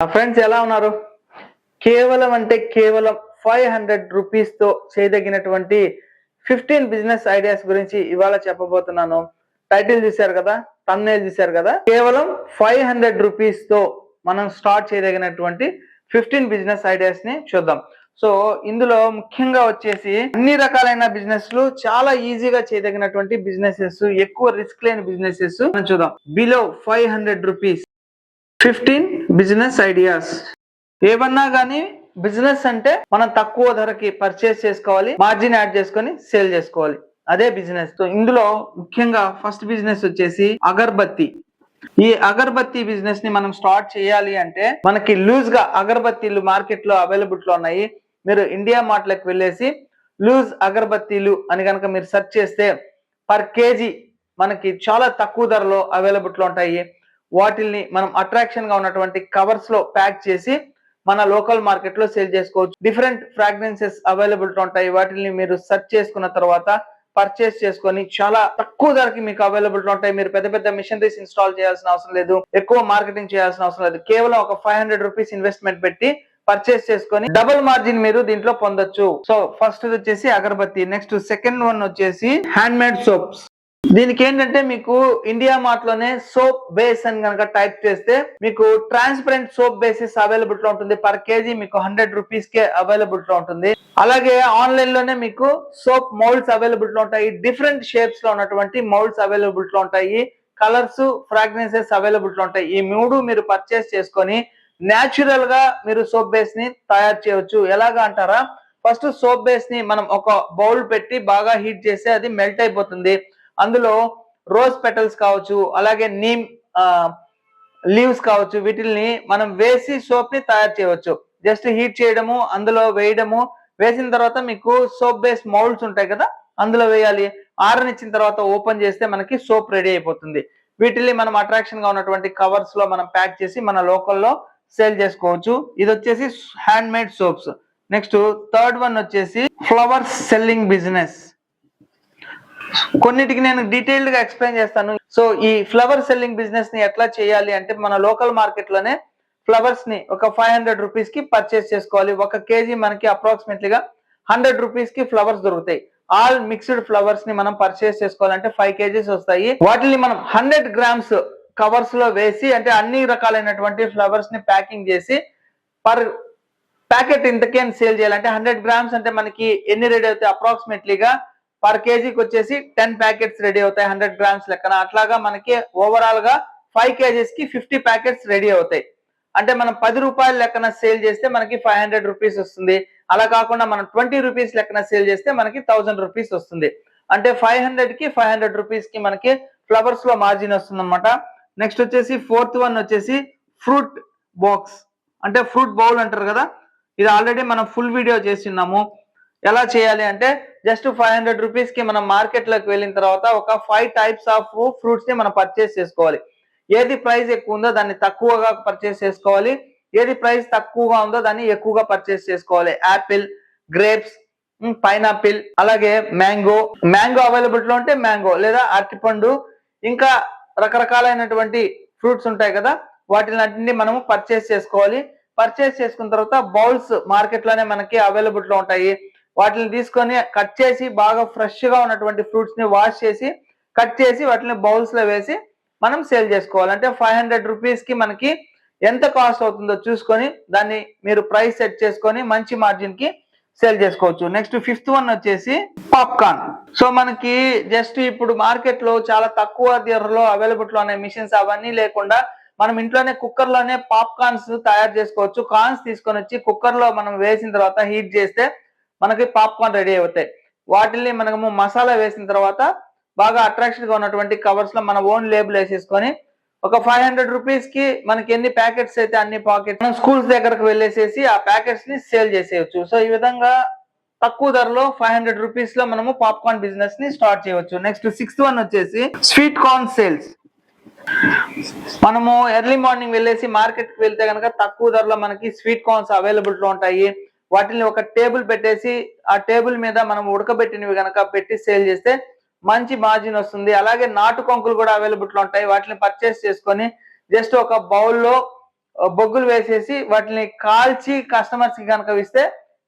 Friends ఎలా ఉన్నారు? కేవలం అంటే కేవలం 500 రూపీస్ తో చేయదగినటువంటి 15 బిజినెస్ ఐడియాస్ గురించి ఇవాళ చెప్పబోతున్నాను. టైటిల్ చూశారు కదా, థంబ్నెయిల్ చూశారు కదా. కేవలం 500 రూపీస్ తో మనం స్టార్ట్ చేయదగినటువంటి 15 బిజినెస్ ఐడియాస్ ని చూద్దాం. సో ఇందులో ముఖ్యంగా వచ్చేసి అన్ని రకాలైన బిజినెస్లు చాలా ఈజీగా చేయదగినటువంటి బిజినెసెస్, ఎక్కువ రిస్క్ లేని బిజినెసెస్ మనం చూద్దాం. Below 500 rupees 15 business ideas. ఏమన్నా కానీ బిజినెస్ అంటే మనం తక్కువ ధరకి పర్చేస్ చేసుకోవాలి, మార్జిన్ యాడ్ చేసుకొని సేల్ చేసుకోవాలి, అదే బిజినెస్. సో ఇందులో ముఖ్యంగా ఫస్ట్ బిజినెస్ వచ్చేసి అగర్బత్తి. ఈ అగర్బత్తి బిజినెస్ ని మనం స్టార్ట్ చేయాలి అంటే మనకి లూజ్ గా అగర్బత్తీలు మార్కెట్ లో అవైలబుల్ లో ఉన్నాయి. మీరు ఇండియా మార్ట్ లకు వెళ్ళేసి లూజ్ అగర్బత్తీలు అని కనుక మీరు సెర్చ్ చేస్తే పర్ కేజీ మనకి చాలా తక్కువ ధరలో అవైలబుల్ లో ఉంటాయి. వాటిల్ని మనం అట్రాక్షన్ గా ఉన్నటువంటి కవర్స్ లో ప్యాక్ చేసి మన లోకల్ మార్కెట్ లో సేల్ చేసుకోవచ్చు. డిఫరెంట్ ఫ్రాగ్రెన్సెస్ అవైలబుల్ ఉంటాయి. వాటిని మీరు సెర్చ్ చేసుకున్న తర్వాత పర్చేస్ చేసుకొని చాలా తక్కువ ధరకి మీకు అవైలబుల్ ఉంటాయి. మీరు పెద్ద పెద్ద మిషనరీస్ ఇన్స్టాల్ చేయాల్సిన అవసరం లేదు, ఎక్కువ మార్కెటింగ్ చేయాల్సిన అవసరం లేదు. కేవలం ఒక 500 రూపీస్ ఇన్వెస్ట్మెంట్ పెట్టి పర్చేస్ చేసుకొని డబుల్ మార్జిన్ మీరు దీంట్లో పొందొచ్చు. సో ఫస్ట్ వచ్చేసి అగరబత్తి. నెక్స్ట్ సెకండ్ వన్ వచ్చేసి హ్యాండ్ మేడ్ సోప్స్. దీనికి ఏంటంటే మీకు ఇండియా మార్ట్ లోనే సోప్ బేస్ అని కనుక టైప్ చేస్తే మీకు ట్రాన్స్పరెంట్ సోప్ బేసిస్ అవైలబుల్ లో ఉంటుంది. పర్ కేజీ మీకు 100 రూపీస్ కే అవైలబుల్ లో ఉంటుంది. అలాగే ఆన్లైన్ లోనే మీకు సోప్ మౌల్డ్స్ అవైలబుల్ లో ఉంటాయి. డిఫరెంట్ షేప్స్ లో ఉన్నటువంటి మౌల్డ్స్ అవైలబుల్ లో ఉంటాయి. కలర్స్, ఫ్రాగ్రెన్సెస్ అవైలబుల్ లో ఉంటాయి. ఈ మూడు మీరు పర్చేస్ చేసుకొని న్యాచురల్ గా మీరు సోప్ బేస్ ని తయారు చేయవచ్చు. ఎలాగా అంటారా, ఫస్ట్ సోప్ బేస్ ని మనం ఒక బౌల్ పెట్టి బాగా హీట్ చేస్తే అది మెల్ట్ అయిపోతుంది. అందులో రోజ్ పెటల్స్ కావచ్చు, అలాగే నీమ్ లీవ్స్ కావచ్చు, వీటిని మనం వేసి సోప్ ని తయారు చేయవచ్చు. జస్ట్ హీట్ చేయడము, అందులో వేయడము, వేసిన తర్వాత మీకు సోప్ బేస్ మౌల్డ్స్ ఉంటాయి కదా, అందులో వేయాలి. ఆరనిచ్చిన తర్వాత ఓపెన్ చేస్తే మనకి సోప్ రెడీ అయిపోతుంది. వీటిని మనం అట్రాక్షన్ గా ఉన్నటువంటి కవర్స్ లో మనం ప్యాక్ చేసి మన లోకల్లో సేల్ చేసుకోవచ్చు. ఇది వచ్చేసి hand made soaps. Next third one వచ్చేసి ఫ్లవర్స్ సెల్లింగ్ బిజినెస్. కొన్నిటికి నేను డీటెయిల్డ్ గా ఎక్స్ప్లెయిన్ చేస్తాను. సో ఈ ఫ్లవర్ సెల్లింగ్ బిజినెస్ ని ఎట్లా చేయాలి అంటే మన లోకల్ మార్కెట్ లోనే ఫ్లవర్స్ ని ఒక 500 రూపీస్ కి పర్చేస్ చేసుకోవాలి. ఒక కేజీ మనకి అప్రాక్సిమేట్లీగా 100 రూపీస్ కి ఫ్లవర్స్ దొరుకుతాయి. ఆల్ మిక్స్డ్ ఫ్లవర్స్ ని మనం పర్చేస్ చేసుకోవాలంటే 5 కేజీస్ వస్తాయి. వాటిని మనం 100 గ్రామ్స్ కవర్స్ లో వేసి, అంటే అన్ని రకాలైనటువంటి ఫ్లవర్స్ ని ప్యాకింగ్ చేసి పర్ ప్యాకెట్ ఇంతకే సేల్ చేయాలంటే 100 గ్రామ్స్ అంటే మనకి ఎన్ని రెడీ అవుతాయి, అప్రాక్సిమేట్లీగా పర్ కేజీకి వచ్చేసి 10 ప్యాకెట్స్ రెడీ అవుతాయి 100 గ్రామ్స్ లెక్కన. అట్లాగా మనకి ఓవరాల్ గా 5 కేజీస్ కి 50 ప్యాకెట్స్ రెడీ అవుతాయి. అంటే మనం 10 రూపాయల లెక్కన సేల్ చేస్తే మనకి 500 రూపీస్ వస్తుంది. అలా కాకుండా మనం 20 రూపీస్ లెక్కన సేల్ చేస్తే మనకి 1000 రూపీస్ వస్తుంది. అంటే 500 కి 500 రూపీస్ కి మనకి ఫ్లవర్స్ లో మార్జిన్ వస్తుంది అనమాట. నెక్స్ట్ వచ్చేసి ఫోర్త్ వన్ వచ్చేసి ఫ్రూట్ బాక్స్, అంటే ఫ్రూట్ బౌల్ అంటారు కదా. ఇది ఆల్రెడీ మనం ఫుల్ వీడియో చేస్తున్నాము. ఎలా చేయాలి అంటే జస్ట్ 500 రూపీస్ కి మనం మార్కెట్ లోకి వెళ్ళిన తర్వాత ఒక 5 టైప్స్ ఆఫ్ ఫ్రూట్స్ ని మనం పర్చేస్ చేసుకోవాలి. ఏది ప్రైస్ ఎక్కువ ఉందో దాన్ని తక్కువగా పర్చేస్ చేసుకోవాలి, ఏది ప్రైస్ తక్కువగా ఉందో దాన్ని ఎక్కువగా పర్చేస్ చేసుకోవాలి. యాపిల్, గ్రేప్స్, పైనాపిల్, అలాగే మ్యాంగో. మ్యాంగో అవైలబుల్ లో ఉంటే మ్యాంగో, లేదా అరటిపండు, ఇంకా రకరకాలైనటువంటి ఫ్రూట్స్ ఉంటాయి కదా, వాటిని అన్నింటినీ మనము పర్చేస్ చేసుకోవాలి. పర్చేస్ చేసుకున్న తర్వాత బౌల్స్ మార్కెట్ లోనే మనకి అవైలబుల్ లో ఉంటాయి. వాటిని తీసుకొని కట్ చేసి బాగా ఫ్రెష్ గా ఉన్నటువంటి ఫ్రూట్స్ ని వాష్ చేసి కట్ చేసి వాటిని బౌల్స్ లో వేసి మనం సేల్ చేసుకోవాలి. అంటే 500 రూపీస్ కి మనకి ఎంత కాస్ట్ అవుతుందో చూసుకొని దాన్ని మీరు ప్రైస్ సెట్ చేసుకొని మంచి మార్జిన్ కి సేల్ చేసుకోవచ్చు. నెక్స్ట్ ఫిఫ్త్ వన్ వచ్చేసి పాప్కార్న్. సో మనకి జస్ట్ ఇప్పుడు మార్కెట్ లో చాలా తక్కువ ధరలో అవైలబుల్ లో ఉన్నాయి మిషన్స్. అవన్నీ లేకుండా మనం ఇంట్లోనే కుక్కర్ లోనే పాప్కార్న్స్ తయారు చేసుకోవచ్చు. కార్న్స్ తీసుకొని వచ్చి కుక్కర్ లో మనం వేసిన తర్వాత హీట్ చేస్తే మనకి పాప్కార్న్ రెడీ అవుతాయి. వాటిని మనము మసాలా వేసిన తర్వాత బాగా అట్రాక్షన్ గా ఉన్నటువంటి కవర్స్ లో మన ఓన్ లేబుల్ వేసేసుకొని ఒక 500 రూపీస్ కి మనకి ఎన్ని ప్యాకెట్స్ అయితే అన్ని ప్యాకెట్స్ మనం స్కూల్స్ దగ్గరకు వెళ్ళేసేసి ఆ ప్యాకెట్స్ ని సేల్ చేసేయచ్చు. సో ఈ విధంగా తక్కువ ధరలో 500 రూపీస్ లో మనము పాప్కార్న్ బిజినెస్ ని స్టార్ట్ చేయవచ్చు. నెక్స్ట్ సిక్స్త్ వన్ వచ్చేసి స్వీట్ కార్న్ సేల్స్. మనము ఎర్లీ మార్నింగ్ వెళ్ళేసి మార్కెట్ కి వెళ్తే కనుక తక్కువ ధరలో మనకి స్వీట్ కార్న్స్ అవైలబుల్ లో ఉంటాయి. వాటిని ఒక టేబుల్ పెట్టేసి ఆ టేబుల్ మీద మనం ఉడకబెట్టినవి కనుక పెట్టి సేల్ చేస్తే మంచి మార్జిన్ వస్తుంది. అలాగే నాటు కొంకులు కూడా అవైలబుల్ లో ఉంటాయి. వాటిని పర్చేస్ చేసుకొని జస్ట్ ఒక బౌల్లో బొగ్గులు వేసేసి వాటిని కాల్చి కస్టమర్స్ కి కనుక ఇస్తే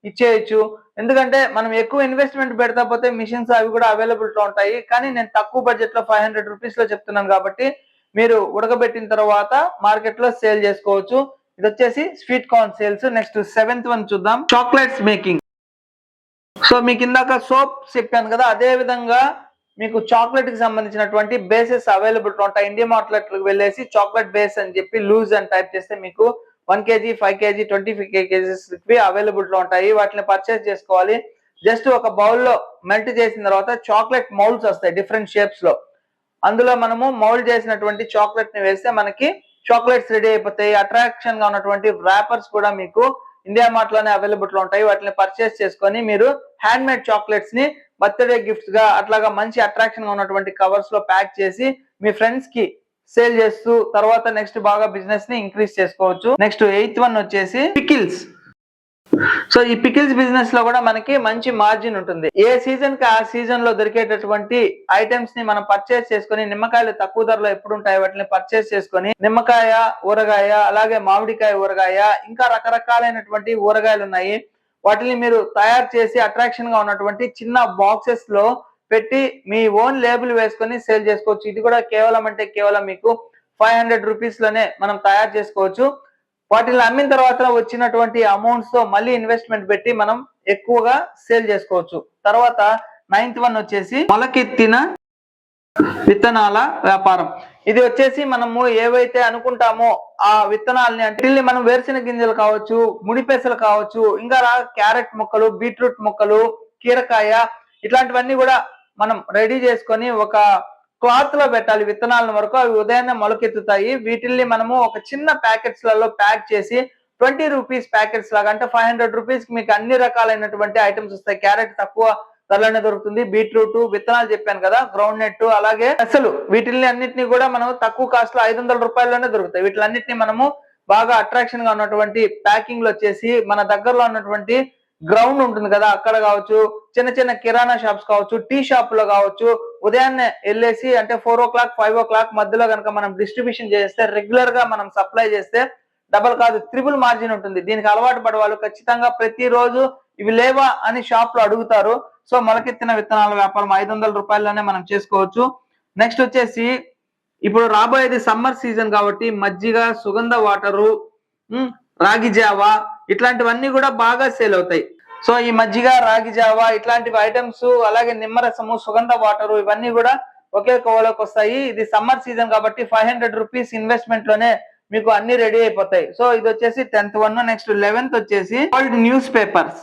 ఇచ్చేయచ్చు. ఎందుకంటే మనం ఎక్కువ ఇన్వెస్ట్మెంట్ పెడతా పోతే మిషన్స్ అవి కూడా అవైలబిలిటీ ఉంటాయి. కానీ నేను తక్కువ బడ్జెట్ లో 500 రూపీస్ లో చెప్తున్నాను కాబట్టి మీరు ఉడకబెట్టిన తర్వాత మార్కెట్ లో సేల్ చేసుకోవచ్చు. ఇది వచ్చేసి sweet corn sales. Next 7th one చూద్దాం, చాక్లెట్స్ మేకింగ్. సో మీకు ఇందాక సోప్ చెప్పాను కదా, అదే విధంగా మీకు చాక్లెట్ కి సంబంధించినటువంటి బేసెస్ అవైలబిలిటీ ఉంటాయి. ఇండియా మార్కెట్ లకు వెళ్ళేసి చాక్లెట్ బేస్ అని చెప్పి లూజ్ అని టైప్ చేస్తే మీకు 1 kg, 5 kg, 25 kgs అవైలబిలిటీ ఉంటాయి. వాటిని పర్చేస్ చేసుకోవాలి. జస్ట్ ఒక బౌల్లో మెల్ట్ చేసిన తర్వాత చాక్లెట్ మౌల్డ్స్ వస్తాయి డిఫరెంట్ షేప్స్ లో. అందులో మనము మౌల్డ్ చేసినటువంటి చాక్లెట్ ని వేస్తే మనకి చాక్లెట్స్ రెడీ అయిపోతాయి. అట్రాక్షన్ గా ఉన్నటువంటి ర్యాపర్స్ కూడా మీకు ఇండియా మార్ట్ లోనే అవైలబుల్ ఉంటాయి. వాటిని పర్చేస్ చేసుకొని మీరు హ్యాండ్ మేడ్ చాక్లెట్స్ ని బర్త్డే గిఫ్ట్స్ గా అట్లాగా మంచి అట్రాక్షన్ గా ఉన్నటువంటి కవర్స్ లో ప్యాక్ చేసి మీ ఫ్రెండ్స్ కి సేల్ చేస్తూ తర్వాత నెక్స్ట్ బాగా బిజినెస్ ని ఇంక్రీజ్ చేసుకోవచ్చు. నెక్స్ట్ 8th వన్ వచ్చేసి పికిల్స్. సో ఈ పికిల్స్ బిజినెస్ లో కూడా మనకి మంచి మార్జిన్ ఉంటుంది. ఏ సీజన్ కి ఆ సీజన్ లో దొరికేటటువంటి ఐటమ్స్ ని మనం పర్చేస్ చేసుకొని, నిమ్మకాయలు తక్కువ ధరలో ఎప్పుడు ఉంటాయి వాటిని పర్చేస్ చేసుకొని, నిమ్మకాయ ఊరగాయ, అలాగే మామిడికాయ ఊరగాయ, ఇంకా రకరకాలైనటువంటి ఊరగాయలు ఉన్నాయి. వాటిని మీరు తయారు చేసి అట్రాక్షన్ గా ఉన్నటువంటి చిన్న బాక్సెస్ లో పెట్టి మీ ఓన్ లేబుల్ వేసుకొని సేల్ చేసుకోవచ్చు. ఇది కూడా కేవలం అంటే కేవలం మీకు 500 రూపీస్ లోనే మనం తయారు చేసుకోవచ్చు. వాటిని అమ్మిన తర్వాత వచ్చినటువంటి అమౌంట్స్ తో మళ్ళీ ఇన్వెస్ట్మెంట్ పెట్టి మనం ఎక్కువగా సేల్ చేసుకోవచ్చు. తర్వాత 9th వన్ వచ్చేసి మొలకెత్తిన విత్తనాల వ్యాపారం. ఇది వచ్చేసి మనము ఏవైతే అనుకుంటామో ఆ విత్తనాలని, అంటే మనం వేరుశెనగ గింజలు కావచ్చు, ముడిపెసలు కావచ్చు, ఇంకా క్యారెట్ ముక్కలు, బీట్రూట్ ముక్కలు, కీరకాయ, ఇట్లాంటివన్నీ కూడా మనం రెడీ చేసుకొని ఒక క్లాత్ లో పెట్టాలి విత్తనాల వరకు. అవి ఉదయాన్నే మొలకెత్తుతాయి. వీటిల్ని మనము ఒక చిన్న ప్యాకెట్స్ లలో ప్యాక్ చేసి 20 రూపీస్ ప్యాకెట్స్ లాగా, అంటే 500 రూపీస్ కి మీకు అన్ని రకాలైనటువంటి ఐటమ్స్ వస్తాయి. క్యారెట్ తక్కువ ధరలోనే దొరుకుతుంది. బీట్రూట్ విత్తనాలు చెప్పాను కదా, గ్రౌండ్ నెట్, అలాగే అసలు వీటిల్ని అన్నిటిని కూడా మనం తక్కువ కాస్ట్ లో 500 రూపాయల్లోనే దొరుకుతాయి. వీటిలన్నిటిని మనము బాగా అట్రాక్షన్ గా ఉన్నటువంటి ప్యాకింగ్ లో వచ్చేసి మన దగ్గరలో ఉన్నటువంటి గ్రౌండ్ ఉంటుంది కదా అక్కడ కావచ్చు, చిన్న చిన్న కిరాణా షాప్స్ కావచ్చు, టీ షాప్ లో కావచ్చు, ఉదయాన్నే వెళ్ళేసి అంటే 4 o'clock 5 o'clock మధ్యలో కనుక మనం డిస్ట్రిబ్యూషన్ చేస్తే, రెగ్యులర్ గా మనం సప్లై చేస్తే డబల్ కాదు త్రిబుల్ మార్జిన్ ఉంటుంది. దీనికి అలవాటు పడే వాళ్ళు ఖచ్చితంగా ప్రతిరోజు ఇవి లేవా అని షాప్ లో అడుగుతారు. సో మొలకెత్తిన విత్తనాల వ్యాపారం 500 రూపాయల్లోనే మనం చేసుకోవచ్చు. నెక్స్ట్ వచ్చేసి ఇప్పుడు రాబోయేది సమ్మర్ సీజన్ కాబట్టి మజ్జిగ, సుగంధ వాటరు, రాగి జావా, ఇట్లాంటివన్నీ కూడా బాగా సేల్ అవుతాయి. సో ఈ మజ్జిగ, రాగి జావా ఇట్లాంటివి ఐటమ్స్, అలాగే నిమ్మరసము, సుగంధ వాటరు, ఇవన్నీ కూడా ఒకే కోవలోకి వస్తాయి. ఇది సమ్మర్ సీజన్ కాబట్టి 500 రూపీస్ ఇన్వెస్ట్మెంట్ లోనే మీకు అన్ని రెడీ అయిపోతాయి. సో ఇది వచ్చేసి 10th వన్. నెక్స్ట్ 11th వచ్చేసి ఓల్డ్ న్యూస్ పేపర్స్.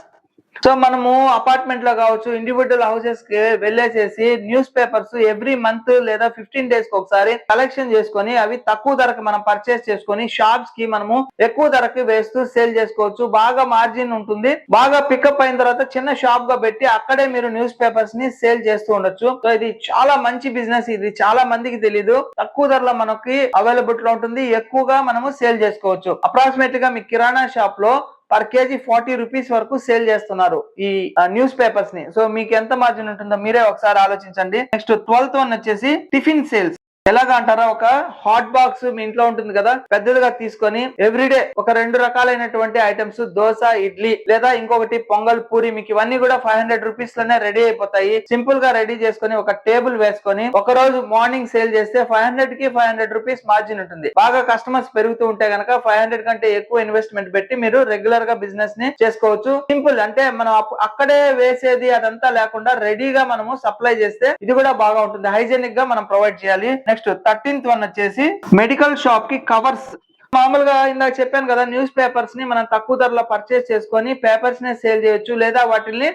సో మనము అపార్ట్మెంట్ లో కావచ్చు, ఇండివిజువల్ హౌసెస్ కి వెళ్ళేసేసి న్యూస్ పేపర్స్ ఎవ్రీ మంత్ లేదా 15 days కి ఒకసారి కలెక్షన్ చేసుకొని అవి తక్కువ ధరకు మనం పర్చేస్ చేసుకొని షాప్స్ కి మనము ఎక్కువ ధరకి వేస్తూ సేల్ చేసుకోవచ్చు. బాగా మార్జిన్ ఉంటుంది. బాగా పికప్ అయిన తర్వాత చిన్న షాప్ గా పెట్టి అక్కడే మీరు న్యూస్ పేపర్స్ ని సేల్ చేస్తూ ఉండొచ్చు. సో ఇది చాలా మంచి బిజినెస్. ఇది చాలా మందికి తెలీదు. తక్కువ ధరలో మనకి అవైలబిలిటీ ఉంటుంది. ఎక్కువగా మనము సేల్ చేసుకోవచ్చు. అప్రాక్సిమేట్ గా మీ కిరాణా షాప్ లో పర్ కేజీ 40 రూపీస్ వరకు సేల్ చేస్తున్నారు ఈ న్యూస్ పేపర్స్ ని. సో మీకు ఎంత మార్జిన్ ఉంటుందో మీరే ఒకసారి ఆలోచించండి. నెక్స్ట్ 12th వన్ వచ్చేసి టిఫిన్ సేల్స్. ఎలాగా అంటారా, ఒక హాట్ బాక్స్ మీ ఇంట్లో ఉంటుంది కదా, పెద్దదిగా తీసుకొని ఎవ్రీడే ఒక 2 రకాలైనటువంటి ఐటమ్స్, దోశ, ఇడ్లీ, లేదా ఇంకొకటి పొంగల్, పూరి, మీకు ఇవన్నీ కూడా 500 రూపీస్ లోనే రెడీ అయిపోతాయి. సింపుల్ గా రెడీ చేసుకొని ఒక టేబుల్ వేసుకొని ఒక రోజు మార్నింగ్ సేల్ చేస్తే 500 కి 500 రూపీస్ మార్జిన్ ఉంటుంది. బాగా కస్టమర్స్ పెరుగుతూ ఉంటే గనక 500 కంటే ఎక్కువ ఇన్వెస్ట్మెంట్ పెట్టి మీరు రెగ్యులర్ గా బిజినెస్ ని చేసుకోవచ్చు. సింపుల్ అంటే మనం అక్కడే వేసేది అదంతా లేకుండా రెడీగా మనము సప్లై చేస్తే ఇది కూడా బాగా ఉంటుంది. హైజెనిక్ గా మనం ప్రొవైడ్ చేయాలి. నెక్స్ట్ 13th వన్ వచ్చేసి మెడికల్ షాప్ కి కవర్స్. మామూలుగా ఇందాక చెప్పాను కదా, న్యూస్ పేపర్స్ ని మనం తక్కువ ధరలో పర్చేస్ చేసుకొని పేపర్స్ ని సేల్ చేయొచ్చు. లేదా వాటిని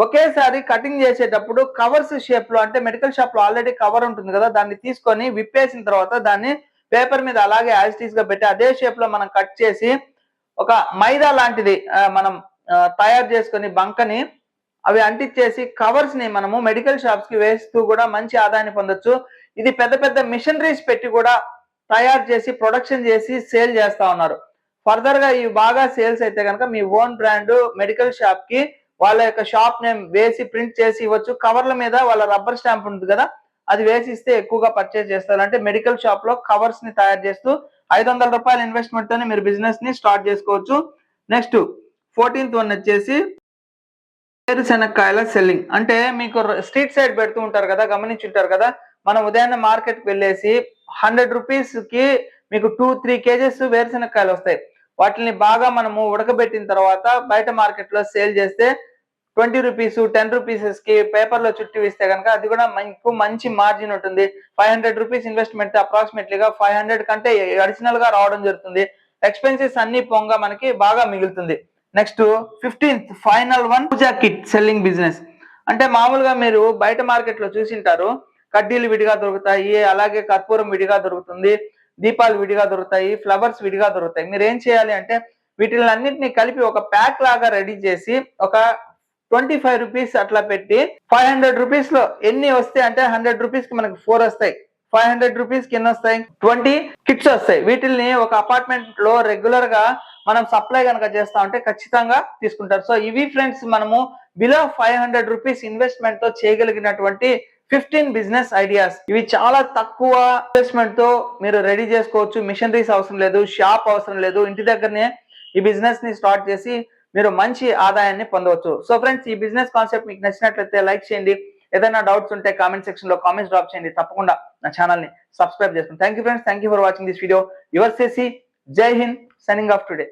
ఒకేసారి కటింగ్ చేసేటప్పుడు కవర్స్ షేప్ లో, అంటే మెడికల్ షాప్ లో ఆల్రెడీ కవర్ ఉంటుంది కదా, దాన్ని తీసుకొని విప్పేసిన తర్వాత దాన్ని పేపర్ మీద అలాగే యాజ్ ఇట్ ఈస్ గా పెట్టి అదే షేప్ లో మనం కట్ చేసి ఒక మైదా లాంటిది మనం తయారు చేసుకొని బంకని అవి అంటించేసి కవర్స్ ని మనము మెడికల్ షాప్స్ కి వేస్తూ కూడా మంచి ఆదాయాన్ని పొందొచ్చు. ఇది పెద్ద పెద్ద మిషనరీస్ పెట్టి కూడా తయారు చేసి ప్రొడక్షన్ చేసి సేల్ చేస్తా ఉన్నారు. ఫర్దర్ గా ఇవి బాగా సేల్స్ అయితే కనుక మీ ఓన్ బ్రాండ్ మెడికల్ షాప్ కి వాళ్ళ యొక్క షాప్ నేమ్ వేసి ప్రింట్ చేసి ఇవ్వచ్చు. కవర్ల మీద వాళ్ళ రబ్బర్ స్టాంప్ ఉంటుంది కదా, అది వేసి ఇస్తే ఎక్కువగా పర్చేస్ చేస్తారు. అంటే మెడికల్ షాప్ లో కవర్స్ ని తయారు చేస్తూ రూపాయల ఇన్వెస్ట్మెంట్ తోనే మీరు బిజినెస్ ని స్టార్ట్ చేసుకోవచ్చు. నెక్స్ట్ 14th వన్ వచ్చేసి వేరుశెనక్కాయల సెల్లింగ్. అంటే మీకు స్ట్రీట్ సైడ్ పెడుతూ ఉంటారు కదా, గమనించుంటారు కదా. మనం ఉదయాన్నే మార్కెట్ కి వెళ్ళేసి 100 రూపీస్ కి మీకు 2-3 కేజెస్ వేరుశెనక్కాయలు వస్తాయి. వాటిని బాగా మనము ఉడకబెట్టిన తర్వాత బయట మార్కెట్ లో సేల్ చేస్తే 20 రూపీస్ 10 రూపీస్ కి పేపర్ లో చుట్టి ఇస్తే కనుక అది కూడా మీకు మంచి మార్జిన్ ఉంటుంది. 500 రూపీస్ ఇన్వెస్ట్మెంట్ అప్రాక్సిమేట్లీగా 500 కంటే అడిషనల్ గా రావడం జరుగుతుంది. ఎక్స్పెన్సెస్ అన్ని పొంగ మనకి బాగా మిగులుతుంది. నెక్స్ట్ 15th ఫైనల్ వన్, పూజా కిట్ సెల్లింగ్ బిజినెస్. అంటే మామూలుగా మీరు బయట మార్కెట్ లో చూసింటారు, కడ్డీలు విడిగా దొరుకుతాయి, అలాగే కర్పూరం విడిగా దొరుకుతుంది, దీపాలు విడిగా దొరుకుతాయి, ఫ్లవర్స్ విడిగా దొరుకుతాయి. మీరు ఏం చేయాలి అంటే వీటిలన్నింటినీ కలిపి ఒక ప్యాక్ లాగా రెడీ చేసి ఒక 25 రూపీస్ అట్లా పెట్టి 500 రూపీస్ లో ఎన్ని వస్తాయి అంటే 100 రూపీస్ కి మనకి 4 వస్తాయి. 500 రూపీస్ కి ఎన్ని వస్తాయి? 20 కిట్స్ వస్తాయి. వీటిల్ని ఒక అపార్ట్మెంట్ లో రెగ్యులర్ గా మనం సప్లై కనుక చేస్తా ఉంటే ఖచ్చితంగా తీసుకుంటారు. సో ఇవి ఫ్రెండ్స్ మనము బిలో 500 రూపీస్ ఇన్వెస్ట్మెంట్ తో చేయగలిగినటువంటి 15 బిజినెస్ ఐడియాస్. ఇవి చాలా తక్కువ ఇన్వెస్ట్మెంట్ తో మీరు రెడీ చేసుకోవచ్చు. మిషనరీస్ అవసరం లేదు, షాప్ అవసరం లేదు, ఇంటి దగ్గరనే ఈ బిజినెస్ ని స్టార్ట్ చేసి మీరు మంచి ఆదాయాన్ని పొందవచ్చు. సో ఫ్రెండ్స్, ఈ బిజినెస్ కాన్సెప్ట్ మీకు నచ్చినట్లయితే లైక్ చేయండి. ఏదైనా డౌట్స్ ఉంటే కామెంట్ సెక్షన్ లో కామెంట్స్ డ్రాప్ చేయండి. తప్పకుండా నా ఛానల్ ని సబ్స్క్రైబ్ చేసుకోండి. Thank you friends, thank you for watching this video. Your సేసి, జై హింద్, సైనింగ్ ఆఫ్ టుడే.